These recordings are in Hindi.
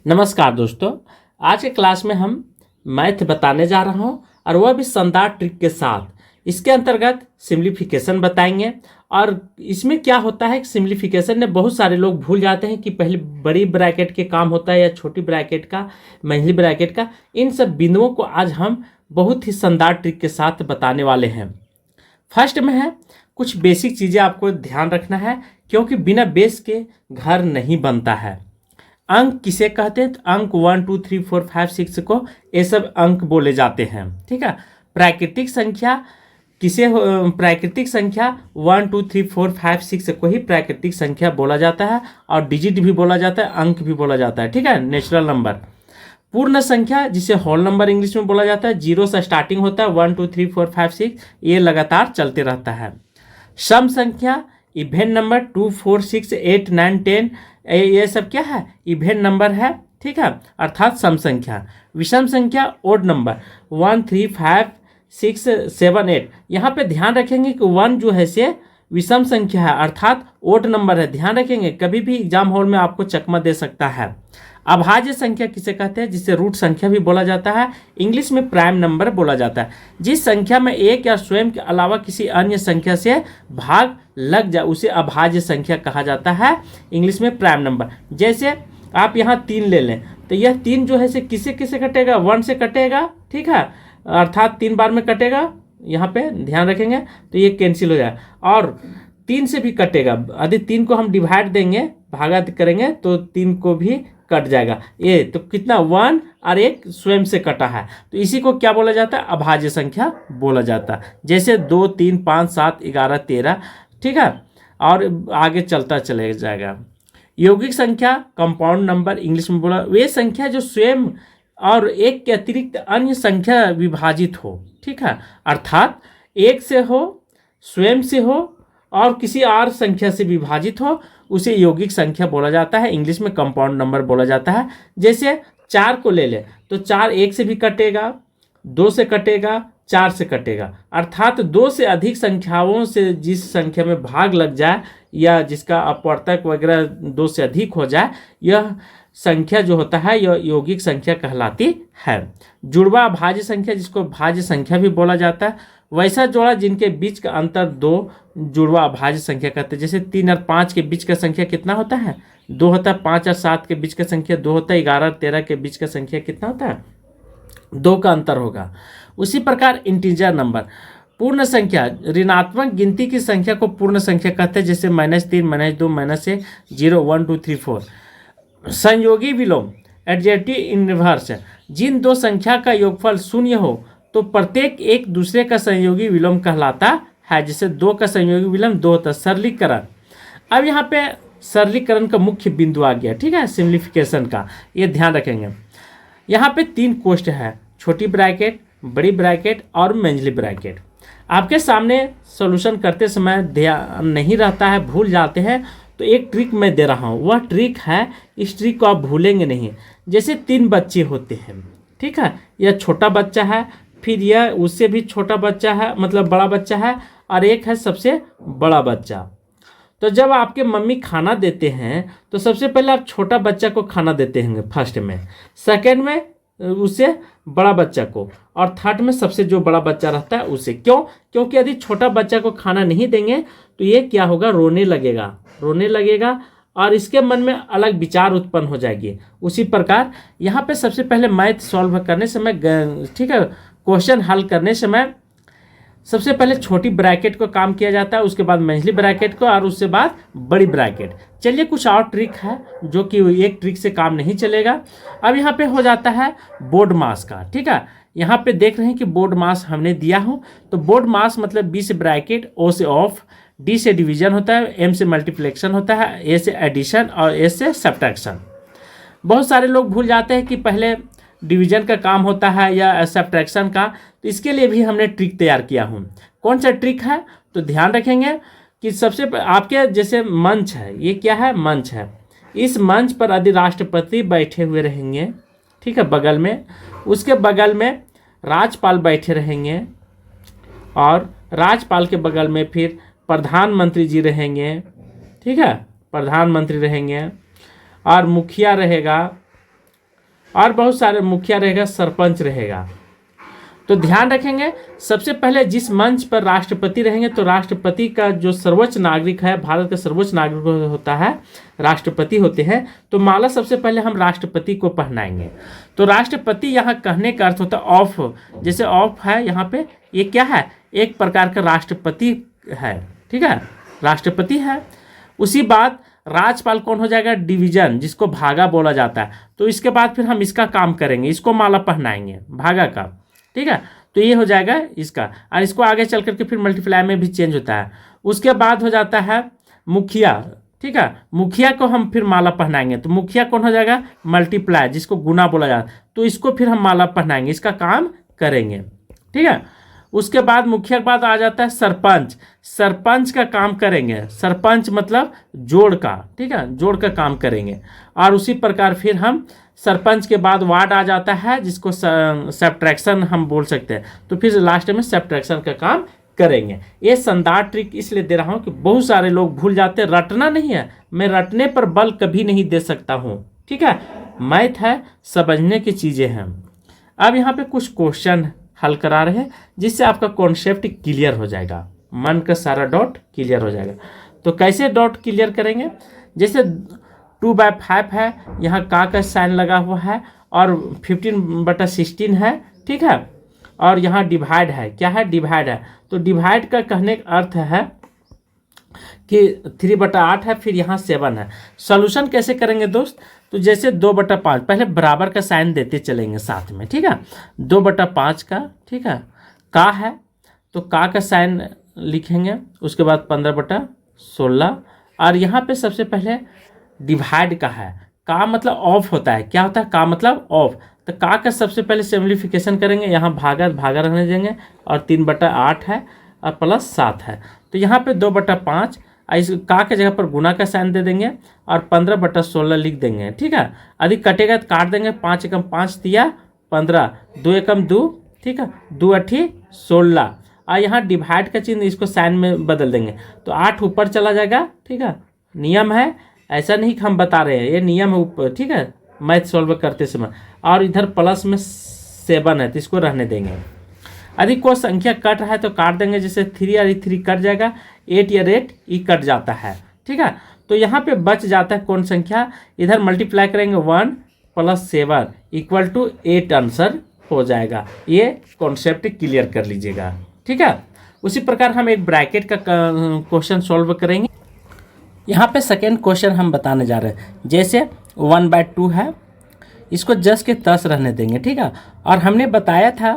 नमस्कार दोस्तों। आज के क्लास में हम मैथ बताने जा रहा हूं और वह भी शानदार ट्रिक के साथ। इसके अंतर्गत सिम्प्लीफिकेशन बताएंगे। और इसमें क्या होता है कि सिम्प्लीफिकेशन में बहुत सारे लोग भूल जाते हैं कि पहले बड़ी ब्रैकेट के काम होता है या छोटी ब्रैकेट का, मंझली ब्रैकेट का। इन सब बिंदुओं को आज हम बहुत ही शानदार ट्रिक के साथ बताने वाले हैं। फर्स्ट में है कुछ बेसिक चीज़ें आपको ध्यान रखना है, क्योंकि बिना बेस के घर नहीं बनता है। अंक किसे कहते हैं? तो अंक 1 2 3 4 5 6 को ये सब अंक बोले जाते हैं। ठीक है। प्राकृतिक संख्या प्राकृतिक संख्या 1 2 3 4 5 6 को ही प्राकृतिक संख्या बोला जाता है, और डिजिट भी बोला जाता है, अंक भी बोला जाता है। ठीक है, नेचुरल नंबर। पूर्ण संख्या जिसे होल नंबर इंग्लिश में बोला जाता है, 0 से स्टार्टिंग होता है, 1 2 3 4 5 6 ये लगातार चलते रहता है। सम संख्या इवेंट नंबर 2 4 6 8 9 10 ये सब क्या है? इवेंट नंबर है। ठीक है, अर्थात सम संख्या। विषम संख्या ओड नंबर 1 3 5 6 7 8। यहाँ पे ध्यान रखेंगे कि 1 जो है से विषम संख्या है, अर्थात ओड नंबर है। ध्यान रखेंगे, कभी भी एग्जाम हॉल में आपको चकमा दे सकता है। अभाज्य संख्या किसे कहते हैं? जिसे रूट संख्या भी बोला जाता है, इंग्लिश में प्राइम नंबर बोला जाता है। जिस संख्या में एक या स्वयं के अलावा किसी अन्य संख्या से भाग लग जाए उसे अभाज्य संख्या कहा जाता है, इंग्लिश में प्राइम नंबर। जैसे आप यहाँ 3 ले लें तो यह 3 जो है से किसे किसे कटेगा? 1 से कटेगा। ठीक है, अर्थात 3 बार में कटेगा। यहाँ पे ध्यान रखेंगे तो ये कैंसिल हो जाए, और 3 से भी कटेगा। यदि 3 को हम डिवाइड देंगे, भागा करेंगे, तो 3 को भी कट जाएगा। ये तो कितना? 1 और 1 स्वयं से कटा है, तो इसी को क्या बोला जाता है? अभाज्य संख्या बोला जाता है। जैसे 2 3 5 7 11 13। ठीक है, और आगे चलता चले जाएगा। यौगिक संख्या कंपाउंड नंबर इंग्लिश में बोला, वे संख्या जो स्वयं और एक के अतिरिक्त अन्य संख्या विभाजित हो। ठीक है, अर्थात एक से हो, स्वयं से हो, और किसी और संख्या से विभाजित हो, उसे यौगिक संख्या बोला जाता है, इंग्लिश में कंपाउंड नंबर बोला जाता है। जैसे 4 को ले ले तो 4 1 से भी कटेगा, 2 से कटेगा, 4 से कटेगा। अर्थात 2 से अधिक संख्याओं से जिस संख्या में भाग लग जाए या जिसका अपवर्तक वगैरह 2 से अधिक हो जाए, यह संख्या जो होता है यह यौगिक संख्या कहलाती है। जुड़वा भाज्य संख्या जिसको भाज्य संख्या भी बोला जाता है, वैसा जोड़ा जिनके बीच का अंतर 2 जुड़वा भाज्य संख्या कहते हैं। जैसे 3 और 5 के बीच का संख्या कितना होता है? 2 होता है। 5 और 7 के बीच का संख्या 2 होता है। 11 और 13 के बीच का संख्या कितना होता है? 2 का अंतर होगा। उसी प्रकार इंटीजर नंबर, पूर्ण संख्या, ऋणात्मक गिनती की संख्या को पूर्ण संख्या कहते हैं। जैसे -3 -2 -1 0 1 2 3 4। संयोगी विलोम, एडजेक्टिव इनवर्स, जिन दो संख्या का योगफल 0 हो तो प्रत्येक एक दूसरे का संयोगी विलोम कहलाता है। जैसे 2 का संयोगी विलोम 2 होता है। सरलीकरण, अब यहाँ पे सरलीकरण का मुख्य बिंदु आ गया। ठीक है, सिम्प्लीफिकेशन का ये ध्यान रखेंगे। यहाँ पे 3 कोष्ठ है, छोटी ब्रैकेट, बड़ी ब्रैकेट और मंझली ब्रैकेट। आपके सामने सॉल्यूशन करते समय ध्यान नहीं रहता है, भूल जाते हैं, तो एक ट्रिक मैं दे रहा हूँ। वह ट्रिक है, इस ट्रिक को आप भूलेंगे नहीं। जैसे 3 बच्चे होते हैं। ठीक है, यह छोटा बच्चा है, फिर यह उससे भी छोटा बच्चा है, मतलब बड़ा बच्चा है, और एक है सबसे बड़ा बच्चा। तो जब आपके मम्मी खाना देते हैं तो सबसे पहले आप छोटा बच्चा को खाना देते हैं फर्स्ट में, सेकंड में उससे बड़ा बच्चा को, और थर्ड में सबसे जो बड़ा बच्चा रहता है उसे। क्यों? क्योंकि यदि छोटा बच्चा को खाना नहीं देंगे तो ये क्या होगा? रोने लगेगा, और इसके मन में अलग विचार उत्पन्न हो जाएगी। उसी प्रकार यहाँ पे सबसे पहले मैथ सॉल्व करने समय, ठीक है, क्वेश्चन हल करने समय सबसे पहले छोटी ब्रैकेट को काम किया जाता है, उसके बाद मंझली ब्रैकेट को, और उसके बाद बड़ी ब्रैकेट। चलिए कुछ और ट्रिक है जो कि एक ट्रिक से काम नहीं चलेगा। अब यहाँ पे हो जाता है बोर्ड मास का। ठीक है, यहाँ पे देख रहे हैं कि बोर्ड मास हमने दिया हो, तो बोर्ड मास मतलब बी से ब्रैकेट, ओ से ऑफ, डी से डिवीजन होता है, एम से मल्टीप्लिकेशन होता है, ए से एडिशन और एस से सब्ट्रैक्शन। बहुत सारे लोग भूल जाते हैं कि पहले डिवीजन का काम होता है या सब्ट्रैक्शन का, तो इसके लिए भी हमने ट्रिक तैयार किया हूँ। कौन सा ट्रिक है? तो ध्यान रखेंगे कि सबसे आपके जैसे मंच है, ये क्या है? मंच है। इस मंच पर यदि राष्ट्रपति बैठे हुए रहेंगे, ठीक है, बगल में, उसके बगल में राज्यपाल बैठे रहेंगे, और राज्यपाल के बगल में फिर प्रधानमंत्री जी रहेंगे। ठीक है, प्रधानमंत्री रहेंगे, और मुखिया रहेगा, और बहुत सारे मुखिया रहेगा, सरपंच रहेगा। तो ध्यान रखेंगे, सबसे पहले जिस मंच पर राष्ट्रपति रहेंगे, तो राष्ट्रपति का जो सर्वोच्च नागरिक है, भारत का सर्वोच्च नागरिक होता है, राष्ट्रपति होते हैं। तो माला सबसे पहले हम राष्ट्रपति को पहनाएंगे। तो राष्ट्रपति यहाँ कहने का अर्थ होता है ऑफ, जैसे ऑफ है यहाँ पे, ये क्या है, एक प्रकार का राष्ट्रपति है, ठीक है, राष्ट्रपति है। उसी बात राज्यपाल कौन हो जाएगा, डिवीजन, जिसको भागा बोला जाता है। तो इसके बाद फिर हम इसका काम करेंगे, इसको माला पहनाएंगे भागा का, ठीक है। तो ये हो जाएगा इसका, और इसको आगे चल करके फिर मल्टीप्लाई में भी चेंज होता है। उसके बाद हो जाता है मुखिया, ठीक है, मुखिया को हम फिर माला पहनाएंगे। तो मुखिया कौन हो जाएगा, मल्टीप्लाई, जिसको गुना बोला जाता है। तो इसको फिर हम माला पहनाएंगे, इसका काम करेंगे, ठीक है। उसके बाद मुखिया के बाद आ जाता है सरपंच, सरपंच का काम करेंगे, सरपंच मतलब जोड़ का, ठीक है, जोड़ का काम करेंगे। और उसी प्रकार फिर हम सरपंच के बाद वार्ड आ जाता है, जिसको सब्ट्रैक्शन हम बोल सकते हैं। तो फिर लास्ट में सब्ट्रैक्शन का काम करेंगे। ये शानदार ट्रिक इसलिए दे रहा हूँ कि बहुत सारे लोग भूल जाते हैं, रटना नहीं है, मैं रटने पर बल कभी नहीं दे सकता हूँ, ठीक है। मैथ है, समझने की चीज़ें हैं। अब यहाँ पे कुछ क्वेश्चन हल करा रहे हैं, जिससे आपका कॉन्सेप्ट क्लियर हो जाएगा, मन का सारा डाउट क्लियर हो जाएगा। तो कैसे डाउट क्लियर करेंगे, जैसे 2/5 है, यहाँ का साइन लगा हुआ है, और 15/16 है, ठीक है, और यहाँ डिवाइड है, क्या है, डिवाइड है। तो डिवाइड का कहने का अर्थ है कि 3/8 है, फिर यहाँ 7 है। सॉल्यूशन कैसे करेंगे दोस्त, तो जैसे 2/5, पहले बराबर का साइन देते चलेंगे साथ में, ठीक है। 2/5 का, ठीक है, का है, तो का साइन लिखेंगे। उसके बाद 15/16, और यहाँ पे सबसे पहले डिवाइड का है, का मतलब ऑफ होता है, क्या होता है, का मतलब ऑफ। तो का सबसे पहले सिम्प्लीफिकेशन करेंगे, यहाँ भागा भागा रहने देंगे, और 3/8 है, और प्लस 7 है। तो यहाँ पे 2/5, इस का के जगह पर गुना का साइन दे देंगे, और 15/16 लिख देंगे, ठीक है। अधिक कटेगा तो काट देंगे, 5 एकम 5 दिया 15, 2 एकम 2, ठीक है, 2 अठी 16, और यहाँ डिवाइड का चिन्ह इसको साइन में बदल देंगे। तो 8 ऊपर चला जाएगा, ठीक है, नियम है, ऐसा नहीं कि हम बता रहे हैं, ये नियम है ऊपर, ठीक है, मैथ सॉल्व करते समय। और इधर प्लस में 7 है, तो इसको रहने देंगे। यदि कोई संख्या कट रहा है तो काट देंगे, जैसे 3 और 3 कट जाएगा, 8 या 8 ई कट जाता है, ठीक है। तो यहाँ पे बच जाता है कौन संख्या, इधर मल्टीप्लाई करेंगे 1 + 7 = 8 आंसर हो जाएगा। ये कॉन्सेप्ट क्लियर कर लीजिएगा, ठीक है। उसी प्रकार हम एक ब्रैकेट का क्वेश्चन सॉल्व करेंगे। यहाँ पे सेकेंड क्वेश्चन हम बताने जा रहे हैं, जैसे 1/2 है, इसको जस्ट के तस रहने देंगे, ठीक है। और हमने बताया था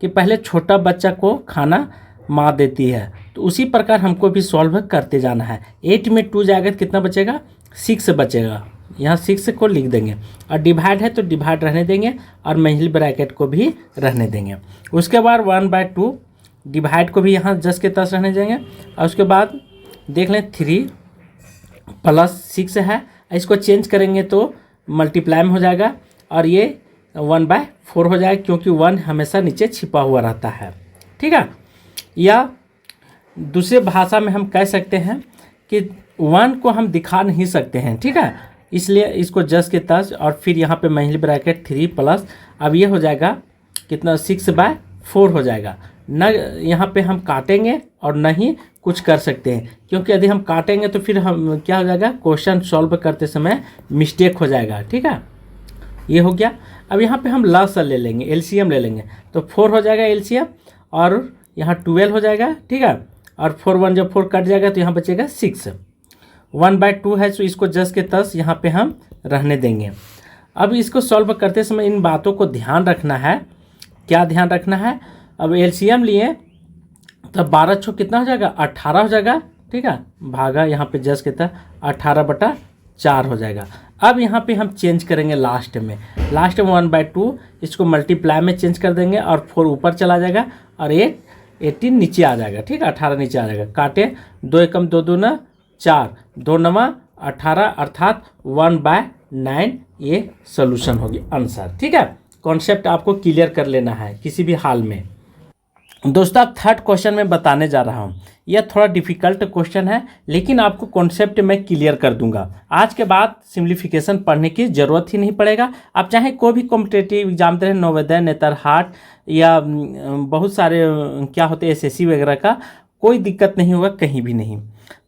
कि पहले छोटा बच्चा को खाना माँ देती है, तो उसी प्रकार हमको भी सॉल्व करते जाना है। 8 में 2 जाएगा तो कितना बचेगा, 6 बचेगा, यहाँ 6 को लिख देंगे। और डिवाइड है तो डिवाइड रहने देंगे, और महिल ब्रैकेट को भी रहने देंगे। उसके बाद 1/2 डिवाइड को भी यहाँ जस्ट के तस रहने देंगे। और उसके बाद देख लें 3 + 6 है, इसको चेंज करेंगे तो मल्टीप्लाई में हो जाएगा, और ये 1/4 हो जाएगा, क्योंकि 1 हमेशा नीचे छिपा हुआ रहता है, ठीक है। या दूसरे भाषा में हम कह सकते हैं कि 1 को हम दिखा नहीं सकते हैं, ठीक है, इसलिए इसको जस्ट के तस, और फिर यहाँ पे महिल ब्रैकेट 3 प्लस, अब ये हो जाएगा कितना, 6/4 हो जाएगा। न यहाँ पे हम काटेंगे और न ही कुछ कर सकते हैं, क्योंकि यदि हम काटेंगे तो फिर हम क्या हो जाएगा, क्वेश्चन सॉल्व करते समय मिस्टेक हो जाएगा, ठीक है। ये हो गया। अब यहाँ पे हम लॉस ले लेंगे, एलसीएम ले लेंगे, तो 4 हो जाएगा एलसीएम, और यहाँ 12 हो जाएगा, ठीक है। और 4 1 जब 4 कट जाएगा तो यहाँ बचेगा 6। 1/2 है, तो इसको जस्ट के तस यहाँ पे हम रहने देंगे। अब इसको सॉल्व करते समय इन बातों को ध्यान रखना है। क्या ध्यान रखना है, अब एलसीएम लिए तो 12 छो कितना हो जाएगा, 18 हो जाएगा, ठीक है, भागा यहाँ पे जस्ट के तहत 18/4 हो जाएगा। अब यहाँ पे हम चेंज करेंगे लास्ट में 1/2, इसको मल्टीप्लाई में चेंज कर देंगे, और 4 ऊपर चला जाएगा, और 18 नीचे आ जाएगा, ठीक है, 18 नीचे आ जाएगा। काटे 2 एकम 2 दूना 4, 2 9 18, अर्थात 1/9 ये सोल्यूशन होगी, आंसर, ठीक है। कॉन्सेप्ट आपको क्लियर कर लेना है किसी भी हाल में। दोस्तों अब थर्ड क्वेश्चन में बताने जा रहा हूँ। यह थोड़ा डिफिकल्ट क्वेश्चन है, लेकिन आपको कॉन्सेप्ट मैं क्लियर कर दूंगा। आज के बाद सिम्प्लीफिकेशन पढ़ने की ज़रूरत ही नहीं पड़ेगा। आप चाहे कोई भी कॉम्पिटेटिव एग्जाम दे, नवोदय, नेतरहाट या बहुत सारे क्या होते हैं एसएससी वगैरह का, कोई दिक्कत नहीं होगा कहीं भी नहीं।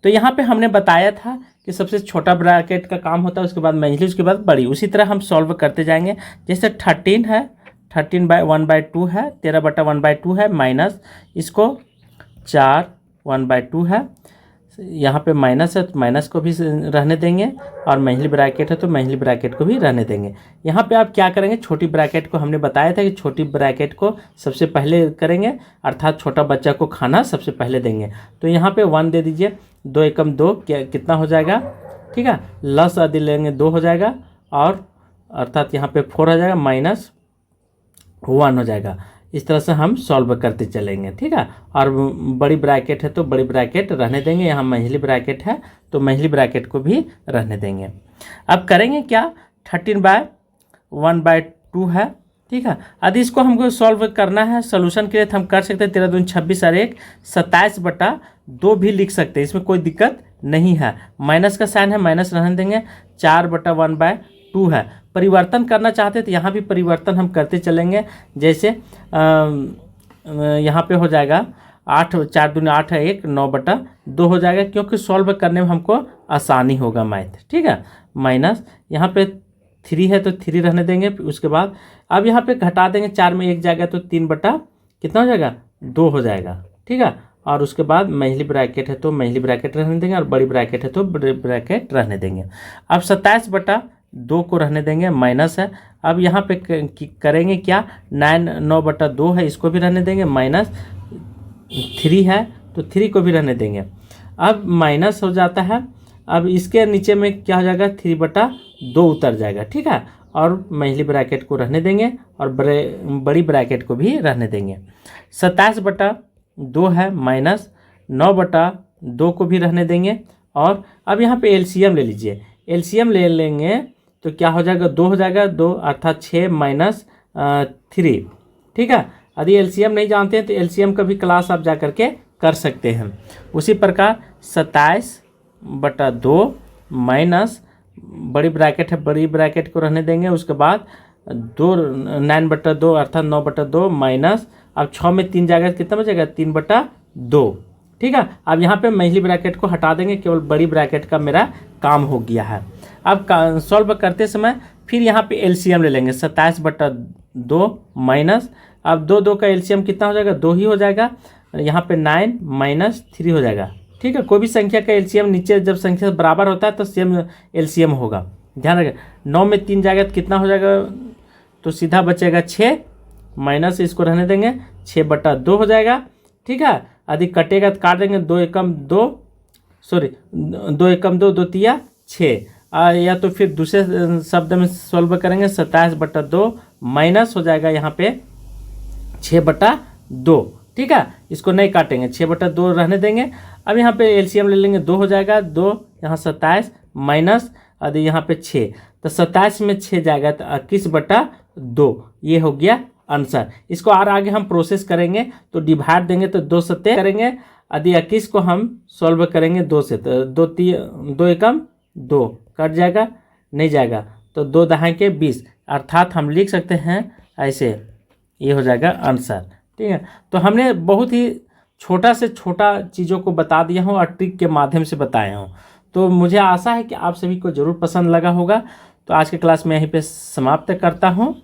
तो यहाँ पे हमने बताया था कि सबसे छोटा ब्रैकेट का काम होता है, उसके बाद मंझली, उसके बाद बड़ी। उसी तरह हम सॉल्व करते जाएंगे। जैसे 13 है, 13/1/2 है, 13/1/2 है, माइनस इसको 4 1/2 है। यहाँ पे माइनस है तो माइनस को भी रहने देंगे, और मंझली ब्रैकेट है तो मंझली ब्रैकेट को भी रहने देंगे। यहाँ पे आप क्या करेंगे, छोटी ब्रैकेट को हमने बताया था कि छोटी ब्रैकेट को सबसे पहले करेंगे, अर्थात छोटा बच्चा को खाना सबसे पहले देंगे। तो यहाँ पे 1 दे दीजिए, 2 एकम 2 कितना हो जाएगा, ठीक है, लस आदि लेंगे 2 हो जाएगा, और अर्थात यहाँ पे 4 हो जाएगा, माइनस 1 हो जाएगा। इस तरह से हम सॉल्व करते चलेंगे, ठीक है। और बड़ी ब्रैकेट है तो बड़ी ब्रैकेट रहने देंगे, यहाँ मंझली ब्रैकेट है तो मंझली ब्रैकेट को भी रहने देंगे। अब करेंगे क्या, 13/1/2 है, ठीक है। यदि इसको हमको सॉल्व करना है, सोल्यूशन के लिए तो हम कर सकते हैं 13 दूनी 26 और 1 27/2 भी लिख सकते हैं, इसमें कोई दिक्कत नहीं है। माइनस का साइन है, माइनस रहने देंगे, 4/1/2 है। परिवर्तन करना चाहते हैं तो यहाँ भी परिवर्तन हम करते चलेंगे। जैसे यहाँ पे हो जाएगा 8, 4 दूनी 8 है, 1 9/2 हो जाएगा, क्योंकि सॉल्व करने में हमको आसानी होगा मैथ, ठीक है। माइनस यहाँ पे 3 है तो 3 रहने देंगे। उसके बाद अब यहाँ पे घटा देंगे, 4 में 1 जाएगा तो 3 बटा कितना हो जाएगा, 2 हो जाएगा, ठीक है। और उसके बाद मंझली ब्रैकेट है तो मंझली ब्रैकेट रहने देंगे, और बड़ी ब्रैकेट है तो बड़ी ब्रैकेट रहने देंगे। अब 27/2 को रहने देंगे, माइनस है। अब यहाँ पे करेंगे क्या, 9/2 है, इसको भी रहने देंगे, माइनस 3 है तो 3 को भी रहने देंगे। अब माइनस हो जाता है, अब इसके नीचे में क्या हो जाएगा, 3/2 उतर जाएगा, ठीक है। और मंझली ब्रैकेट को रहने देंगे, और बड़ी ब्रैकेट को भी रहने देंगे। 27/2 है, माइनस 9/2 को भी रहने देंगे। और अब यहाँ पे एलसीएम ले लीजिए, एलसीएम ले लेंगे तो क्या हो जाएगा, 2 हो जाएगा, 2 अर्थात 6 माइनस 3, ठीक है। यदि एलसीएम नहीं जानते हैं तो एलसीएम का भी क्लास आप जा करके कर सकते हैं। उसी प्रकार 27/2 माइनस बड़ी ब्रैकेट है, बड़ी ब्रैकेट को रहने देंगे। उसके बाद 9/2 अर्थात 9/2 माइनस, अब 6 में 3 जाएगा कितना बचेगा, 3/2, ठीक है। अब यहाँ पे मंझली ब्रैकेट को हटा देंगे, केवल बड़ी ब्रैकेट का मेरा काम हो गया है। अब सॉल्व करते समय फिर यहाँ पे एलसीएम ले लेंगे, 27/2 माइनस, अब 2 का एलसीएम कितना हो जाएगा, 2 ही हो जाएगा। यहाँ पे 9 माइनस 3 हो जाएगा, ठीक है। कोई भी संख्या का एलसीएम नीचे जब संख्या बराबर होता है तो सेम एलसीएम होगा, ध्यान रखें। 9 में 3 जाएगा तो कितना हो जाएगा, तो सीधा बचेगा 6, माइनस इसको रहने देंगे, 6/2 हो जाएगा, ठीक है। यदि कटेगा तो काट देंगे, 2 एकम 2 2 तिया 6, या तो फिर दूसरे शब्द में सॉल्व करेंगे, 27/2 माइनस हो जाएगा यहाँ पे 6/2, ठीक है। इसको नहीं काटेंगे, 6/2 रहने देंगे। अब यहाँ पे एलसीएम ले लेंगे, 2 हो जाएगा, 2 यहाँ 27 माइनस, यदि यहाँ पे 6 तो 27 में 6 जाएगा तो 21/2, ये हो गया आंसर। इसको और आगे हम प्रोसेस करेंगे तो डिवाइड देंगे तो 2 सत्ते करेंगे। यदि 21 को हम सॉल्व करेंगे 2 से तो 2 एकम 2 कट जाएगा, नहीं जाएगा, तो 2 दहाई के 20, अर्थात हम लिख सकते हैं ऐसे, ये हो जाएगा आंसर, ठीक है। तो हमने बहुत ही छोटा से छोटा चीज़ों को बता दिया हूँ और ट्रिक के माध्यम से बताया हूँ। तो मुझे आशा है कि आप सभी को ज़रूर पसंद लगा होगा। तो आज के क्लास में यहीं पे समाप्त करता हूँ।